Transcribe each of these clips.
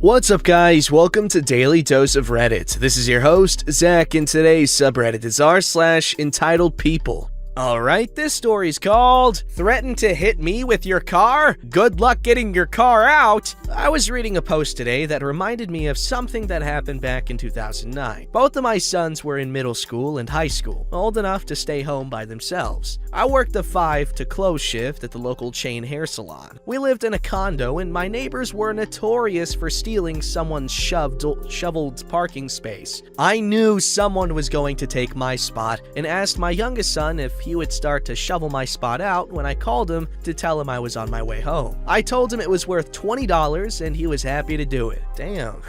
What's up guys, welcome to Daily Dose of Reddit. This is your host, Zach, and today's subreddit is r/EntitledPeople. Alright, this story's called Threaten to Hit Me with Your Car? Good luck getting your car out! I was reading a post today that reminded me of something that happened back in 2009. Both of my sons were in middle school and high school, old enough to stay home by themselves. I worked the 5 to close shift at the local chain hair salon. We lived in a condo and my neighbors were notorious for stealing someone's shoveled parking space. I knew someone was going to take my spot and asked my youngest son if he would start to shovel my spot out when I called him to tell him I was on my way home. I told him it was worth $20 and he was happy to do it. Damn.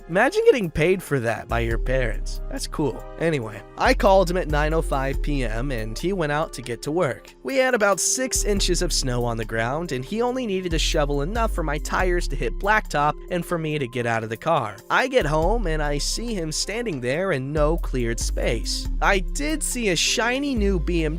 Imagine getting paid for that by your parents. That's cool. Anyway, I called him at 9:05 p.m. and he went out to get to work. We had about 6 inches of snow on the ground and he only needed to shovel enough for my tires to hit blacktop and for me to get out of the car. I get home and I see him standing there in no cleared space. I did see a shiny new BMW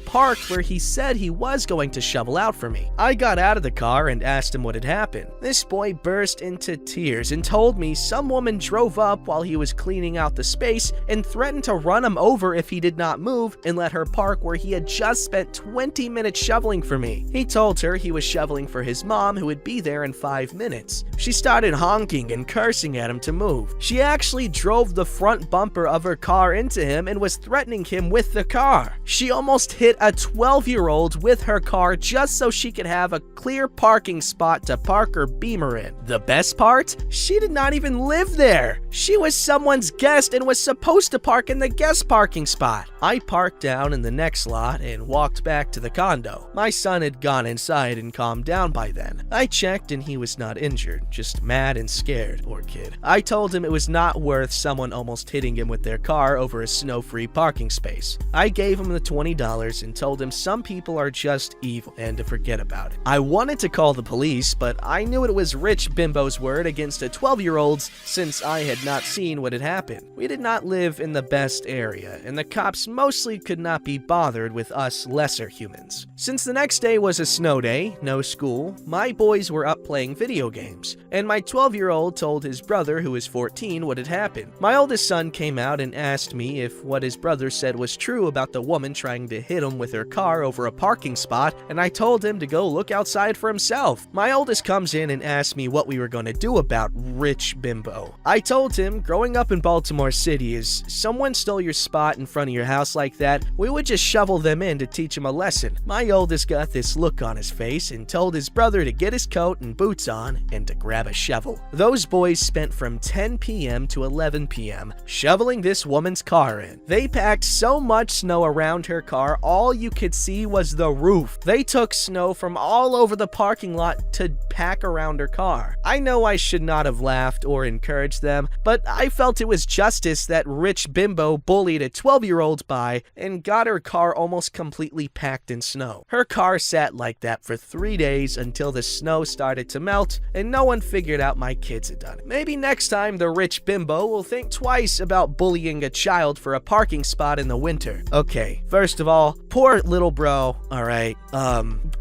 parked where he said he was going to shovel out for me. I got out of the car and asked him what had happened. This boy burst into tears and told me some woman drove up while he was cleaning out the space and threatened to run him over if he did not move and let her park where he had just spent 20 minutes shoveling for me. He told her he was shoveling for his mom who would be there in 5 minutes. She started honking and cursing at him to move. She actually drove the front bumper of her car into him and was threatening him with the car. She almost hit a 12-year-old with her car just so she could have a clear parking spot to park her Beamer in. The best part? She did not even live there. She was someone's guest and was supposed to park in the guest parking spot. I parked down in the next lot and walked back to the condo. My son had gone inside and calmed down by then. I checked and he was not injured, just mad and scared, poor kid. I told him it was not worth someone almost hitting him with their car over a snow-free parking space. I gave him the $20 and told him some people are just evil and to forget about it. I wanted to call the police, but I knew it was rich bimbo's word against a 12-year-old's since I had not seen what had happened. We did not live in the best area, and the cops mostly could not be bothered with us lesser humans. Since the next day was a snow day, no school, my boys were up playing video games, and my 12-year-old told his brother, who is 14, what had happened. My oldest son came out and asked me if what his brother said was true about the woman trying to hit him with her car over a parking spot, and I told him to go look outside for himself. My oldest comes in and asks me what we were going to do about rich bimbo. I told him, growing up in Baltimore City, is someone stole your spot in front of your house like that, we would just shovel them in to teach him a lesson. My oldest got this look on his face and told his brother to get his coat and boots on and to grab a shovel. Those boys spent from 10 p.m. to 11 p.m. shoveling this woman's car in. They packed so much snow around her car, all you could see was the roof. They took snow from all over the parking lot to pack around her car. I know I should not have laughed or encouraged them, but I felt it was justice that rich bimbo bullied a 12-year-old by and got her car almost completely packed in snow. Her car sat like that for 3 days until the snow started to melt and no one figured out my kids had done it. Maybe next time the rich bimbo will think twice about bullying a child for a parking spot in the winter. Okay, first of all, poor little bro, alright,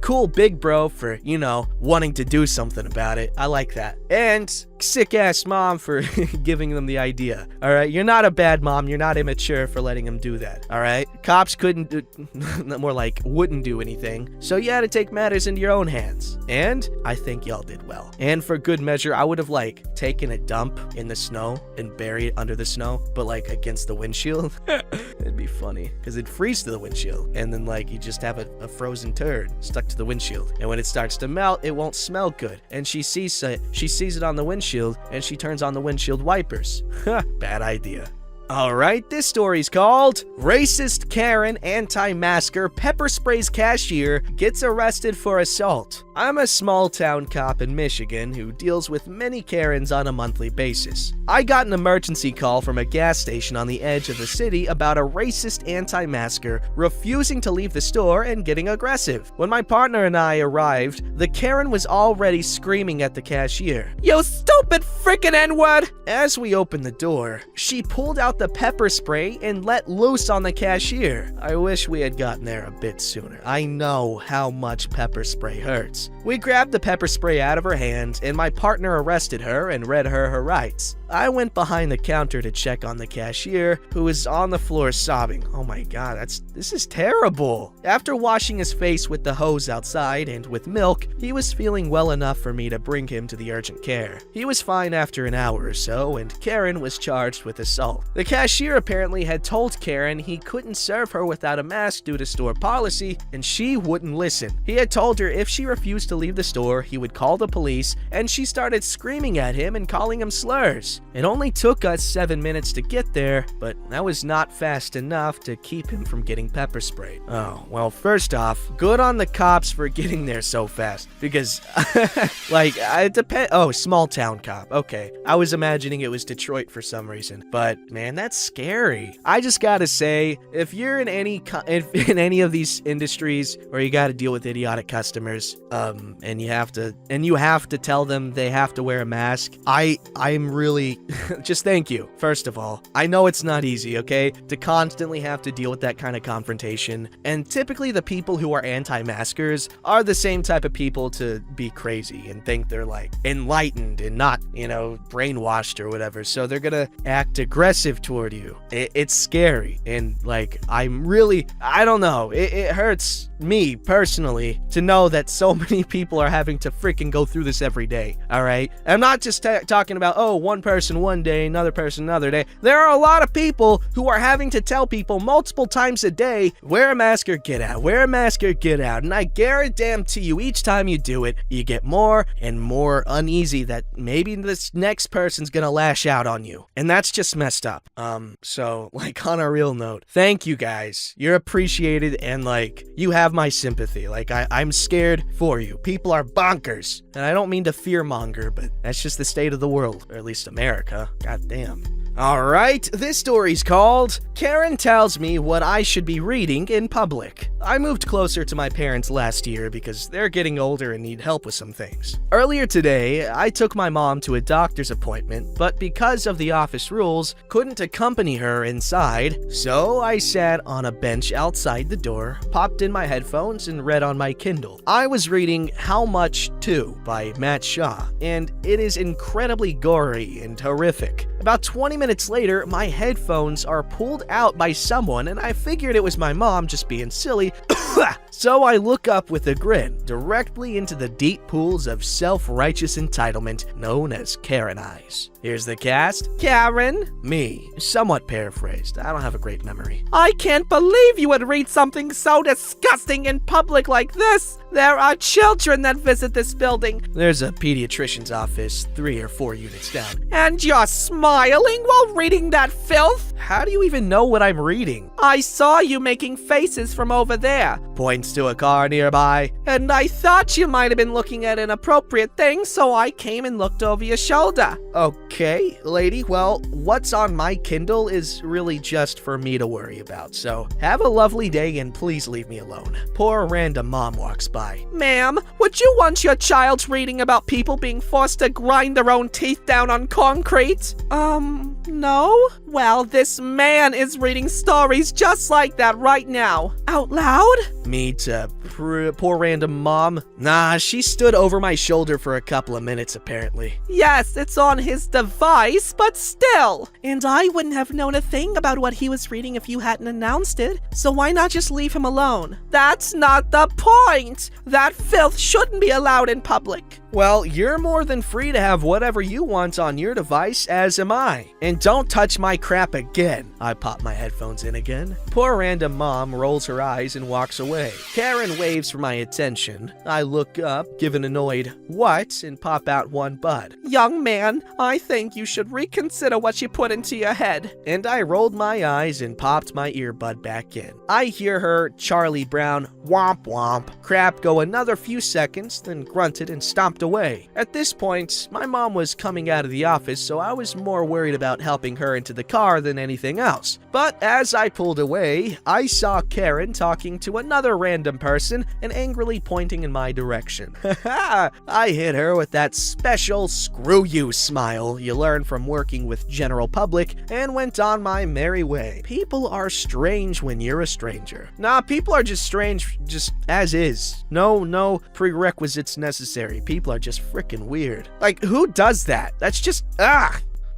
cool big bro for, wanting to do something about it. I like that. And sick-ass mom for giving them the idea. Alright, you're not a bad mom, you're not immature for letting him do that. Alright, cops couldn't do, more like wouldn't do anything, so you had to take matters into your own hands. And I think y'all did well. And for good measure, I would have taken a dump in the snow and buried it under the snow, but against the windshield. It'd be funny, because it'd freeze to the windshield, and then you just have a frozen turd stuck to the windshield. And when it starts to melt, it won't smell good. And she sees it on the windshield, and she turns on the windshield wipers. Bad idea. Alright, this story's called Racist Karen Anti-Masker Pepper Sprays Cashier Gets Arrested for Assault. I'm a small-town cop in Michigan who deals with many Karens on a monthly basis. I got an emergency call from a gas station on the edge of the city about a racist anti-masker refusing to leave the store and getting aggressive. When my partner and I arrived, the Karen was already screaming at the cashier, "You stupid frickin' N-word!" As we opened the door, she pulled out out the pepper spray and let loose on the cashier. I wish we had gotten there a bit sooner. I know how much pepper spray hurts. We grabbed the pepper spray out of her hand, and my partner arrested her and read her rights. I went behind the counter to check on the cashier, who was on the floor sobbing. Oh my god, this is terrible. After washing his face with the hose outside and with milk, he was feeling well enough for me to bring him to the urgent care. He was fine after an hour or so, and Karen was charged with assault. The cashier apparently had told Karen he couldn't serve her without a mask due to store policy, and she wouldn't listen. He had told her if she refused to leave the store, he would call the police, and she started screaming at him and calling him slurs. It only took us 7 minutes to get there, but that was not fast enough to keep him from getting pepper sprayed. Oh, well, first off, good on the cops for getting there so fast, because, like, it depends. Oh, small town cop. Okay, I was imagining it was Detroit for some reason, but man, that's scary. I just gotta say, if you're in any of these industries where you gotta deal with idiotic customers, and you have to tell them they have to wear a mask, I'm really just thank you. First of all, I know it's not easy, okay, to constantly have to deal with that kind of confrontation, and typically the people who are anti-maskers are the same type of people to be crazy and think they're like enlightened and not, brainwashed or whatever, so they're gonna act aggressive toward you. It's scary, and like, I don't know, it hurts me personally to know that so many people are having to freaking go through this every day, alright? I'm not just talking about, one person one day, another person another day. There are a lot of people who are having to tell people multiple times a day, wear a mask or get out, wear a mask or get out, and I guarantee you, each time you do it, you get more and more uneasy that maybe this next person's gonna lash out on you, and that's just messed up. So, like, on a real note, thank you guys. You're appreciated, and like, you have my sympathy. Like, I'm scared for you. People are bonkers, and I don't mean to fearmonger, but that's just the state of the world, or at least America. God damn. Alright, this story's called Karen Tells Me What I Should Be Reading in Public. I moved closer to my parents last year because they're getting older and need help with some things. Earlier today, I took my mom to a doctor's appointment, but because of the office rules, couldn't accompany her inside, so I sat on a bench outside the door, popped in my headphones, and read on my Kindle. I was reading How Much To by Matt Shaw, and it is incredibly gory and horrific. About 20 minutes later, my headphones are pulled out by someone, and I figured it was my mom just being silly. So I look up with a grin, directly into the deep pools of self-righteous entitlement known as Karen eyes. Here's the cast. Karen. Me. Somewhat paraphrased. I don't have a great memory. I can't believe you would read something so disgusting in public like this. There are children that visit this building. There's a pediatrician's office 3 or 4 units down. And you're smiling while reading that filth? How do you even know what I'm reading? I saw you making faces from over there. Points to a car nearby. And I thought you might have been looking at inappropriate things, so I came and looked over your shoulder. Okay, lady, well, what's on my Kindle is really just for me to worry about, so have a lovely day and please leave me alone. Poor random mom walks by. Ma'am, would you want your child reading about people being forced to grind their own teeth down on concrete? No? Well, this man is reading stories just like that right now. Out loud? Me to poor random mom? Nah, she stood over my shoulder for a couple of minutes apparently. Yes, it's on his device, but still. And I wouldn't have known a thing about what he was reading if you hadn't announced it, so why not just leave him alone? That's not the point! That filth shouldn't be allowed in public. Well, you're more than free to have whatever you want on your device, as am I. And don't touch my crap again. I pop my headphones in again. Poor random mom rolls her eyes and walks away. Karen waves for my attention. I look up, give an annoyed what, and pop out one bud. Young man, I think you should reconsider what you put into your head. And I rolled my eyes and popped my earbud back in. I hear her Charlie Brown womp womp crap go another few seconds, then grunted and stomped away. At this point, my mom was coming out of the office, so I was more worried about helping her into the car than anything else. But as I pulled away, I saw Karen talking to another random person and angrily pointing in my direction. I hit her with that special screw you smile you learn from working with general public and went on my merry way. People are strange when you're a stranger. Nah, people are just strange just as is. No prerequisites necessary. People are just freaking weird. Like, who does that? That's just,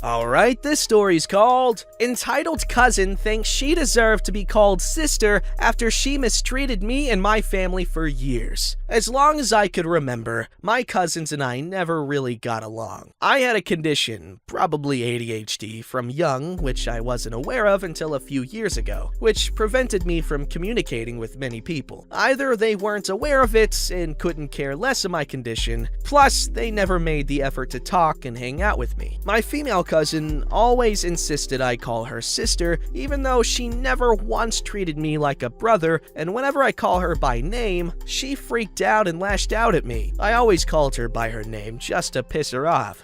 Alright, this story's called Entitled Cousin Thinks She Deserved to Be Called Sister After She Mistreated Me and My Family for Years. As long as I could remember, my cousins and I never really got along. I had a condition, probably ADHD, from young, which I wasn't aware of until a few years ago, which prevented me from communicating with many people. Either they weren't aware of it and couldn't care less of my condition, plus they never made the effort to talk and hang out with me. My female cousin always insisted I call her sister, even though she never once treated me like a brother, and whenever I call her by name, she freaked out and lashed out at me. I always called her by her name just to piss her off.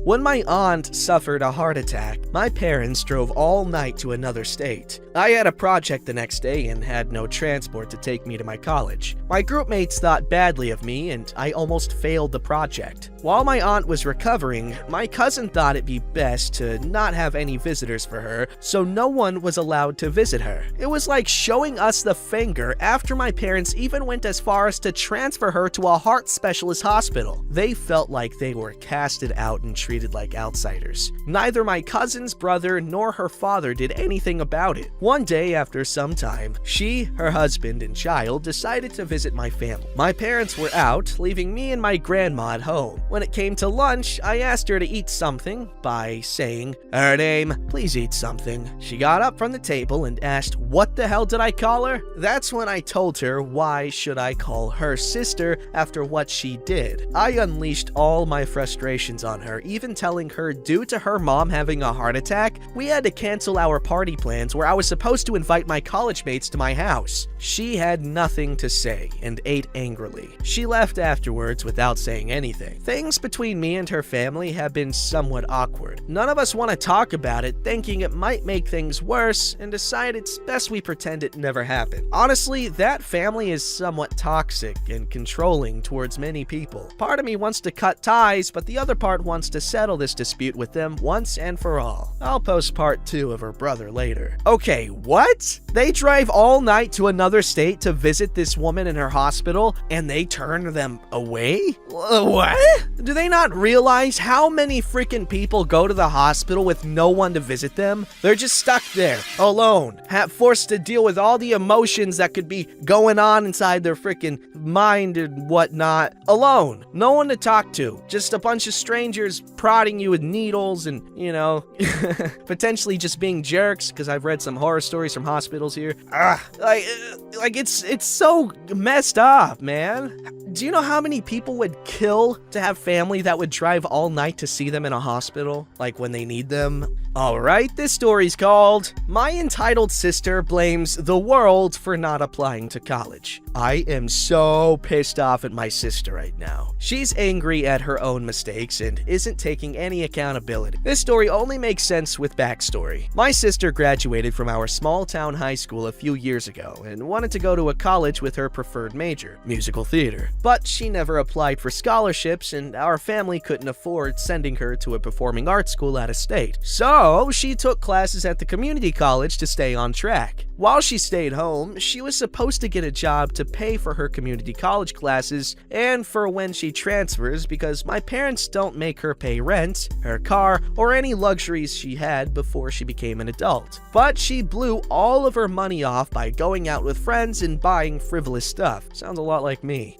When my aunt suffered a heart attack, my parents drove all night to another state. I had a project the next day and had no transport to take me to my college. My groupmates thought badly of me and I almost failed the project. While my aunt was recovering, my cousin thought it'd be best to not have any visitors for her, so no one was allowed to visit her. It was like showing us the finger after my parents even went as far as to transfer her to a heart specialist hospital. They felt like they were casted out and treated like outsiders. Neither my cousin's brother nor her father did anything about it. One day after some time, she, her husband, and child decided to visit my family. My parents were out, leaving me and my grandma at home. When it came to lunch, I asked her to eat something by saying her name, please eat something. She got up from the table and asked, what the hell did I call her? That's when I told her why should I call her sister after what she did. I unleashed all my frustrations on her, even telling her due to her mom having a heart attack, we had to cancel our party plans where I was supposed to invite my college mates to my house. She had nothing to say and ate angrily. She left afterwards without saying anything. Things between me and her family have been somewhat awkward. None of us want to talk about it, thinking it might make things worse, and decide it's best we pretend it never happened. Honestly, that family is somewhat toxic and controlling towards many people. Part of me wants to cut ties, but the other part wants to settle this dispute with them once and for all. I'll post part 2 of her brother later. Okay, what? They drive all night to another state to visit this woman in her hospital, and they turn them away? What? Do they not realize how many freaking people go to the hospital with no one to visit them? They're just stuck there, alone, forced to deal with all the emotions that could be going on inside their freaking mind and whatnot, alone. No one to talk to. Just a bunch of strangers prodding you with needles and, potentially just being jerks, because I've read some horror stories from hospitals here. It's so messed up, man. Do you know how many people would kill to have family that would drive all night to see them in a hospital, like when they need them? Alright, this story's called My Entitled Sister Blames the World for Not Applying to College. I am so pissed off at my sister right now. She's angry at her own mistakes and isn't taking any accountability. This story only makes sense with backstory. My sister graduated from our small town high school a few years ago and wanted to go to a college with her preferred major, musical theater. But she never applied for scholarships and our family couldn't afford sending her to a performing arts school out of state. So she took classes at the community college to stay on track. While she stayed home, she was supposed to get a job to pay for her community college classes and for when she transfers because my parents don't make her pay rent, her car, or any luxuries she had before she became an adult. But she blew all of her money off by going out with friends and buying frivolous stuff. Sounds a lot like me.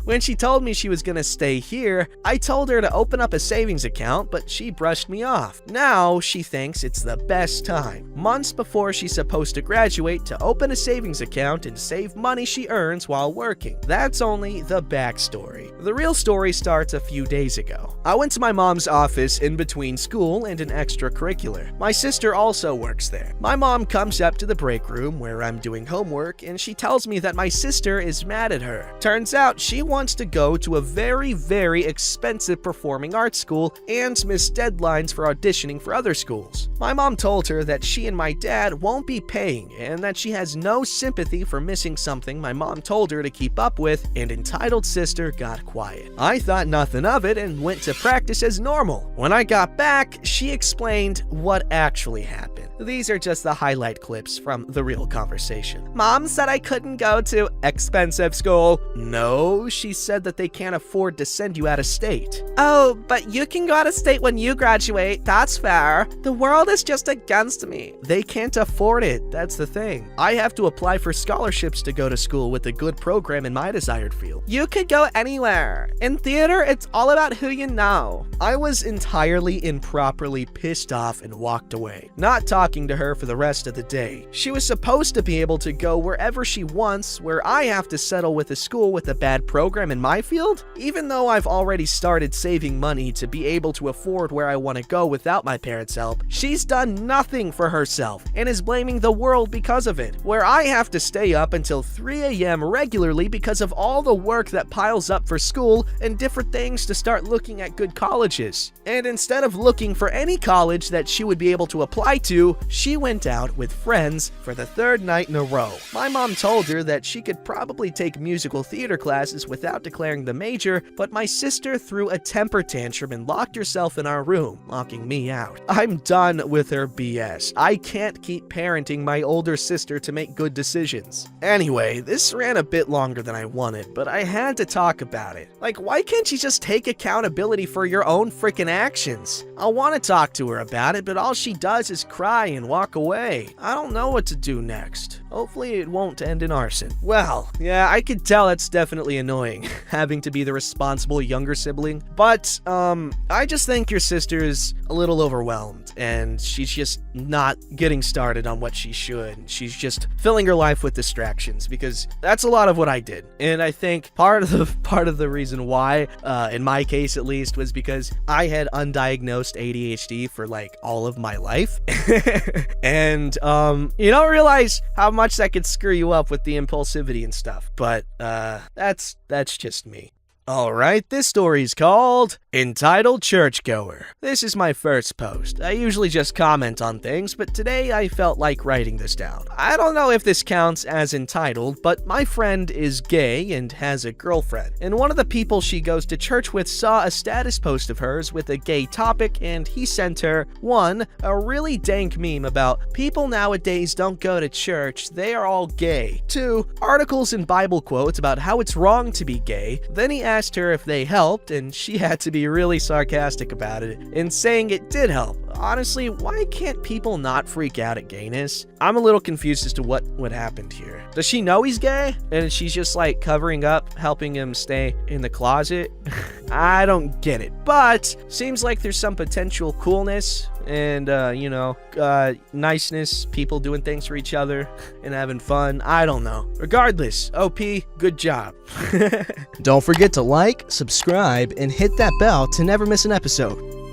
When she told me she was gonna stay here, I told her to open up a savings account, but she brushed me off. Now she thinks it's the best time. Months before she's supposed to graduate, graduate to open a savings account and save money she earns while working. That's only the backstory. The real story starts a few days ago. I went to my mom's office in between school and an extracurricular. My sister also works there. My mom comes up to the break room where I'm doing homework, and she tells me that my sister is mad at her. Turns out she wants to go to a very expensive performing arts school and miss deadlines for auditioning for other schools. My mom told her that she and my dad won't be paying and that she has no sympathy for missing something my mom told her to keep up with, and entitled sister got quiet. I thought nothing of it and went to practice as normal. When I got back, she explained what actually happened. These are just the highlight clips from the real conversation. Mom said I couldn't go to expensive school. No, she said that they can't afford to send you out of state. Oh, but you can go out of state when you graduate. That's fair. The world is just against me. They can't afford it. That's the thing. I have to apply for scholarships to go to school with a good program in my desired field. You could go anywhere. In theater, it's all about who you know. I was entirely improperly pissed off and walked away, not talking to her for the rest of the day. She was supposed to be able to go wherever she wants, where I have to settle with a school with a bad program in my field? Even though I've already started saving money to be able to afford where I want to go without my parents' help, she's done nothing for herself and is blaming the world because of it, where I have to stay up until 3 a.m. regularly because of all the work that piles up for school and different things to start looking at good colleges. And instead of looking for any college that she would be able to apply to, she went out with friends for the third night in a row. My mom told her that she could probably take musical theater classes without declaring the major, but my sister threw a temper tantrum and locked herself in our room, locking me out. I'm done with her BS. I can't keep parenting my older sister to make good decisions. Anyway, this ran a bit longer than I wanted, but I had to talk about it. Like, why can't you just take accountability for your own freaking actions? I want to talk to her about it, but all she does is cry and walk away. I don't know what to do next. Hopefully it won't end in arson. Well, yeah, I could tell it's definitely annoying, having to be the responsible younger sibling. But, I just think your sister is a little overwhelmed, and she's just not getting started on what she should. She's just filling her life with distractions, because that's a lot of what I did. And I think part of the reason why, in my case at least, was because I had undiagnosed ADHD for like all of my life. And, you don't realize how much that could screw you up with the impulsivity and stuff. But, that's just me. Alright, this story's called Entitled Churchgoer. This is my first post. I usually just comment on things, but today I felt like writing this down. I don't know if this counts as entitled, but my friend is gay and has a girlfriend. And one of the people she goes to church with saw a status post of hers with a gay topic, and he sent her 1. A really dank meme about people nowadays don't go to church, they are all gay. 2. Articles and Bible quotes about how it's wrong to be gay. Then he asked her if they helped, and she had to be really sarcastic about it in saying it did help. Honestly, why can't people not freak out at gayness? I'm a little confused as to what happened here. Does she know he's gay? And she's just like covering up, helping him stay in the closet? I don't get it, but seems like there's some potential coolness and, niceness, people doing things for each other and having fun. I don't know. Regardless, OP, good job. Don't forget to like, subscribe, and hit that bell to never miss an episode.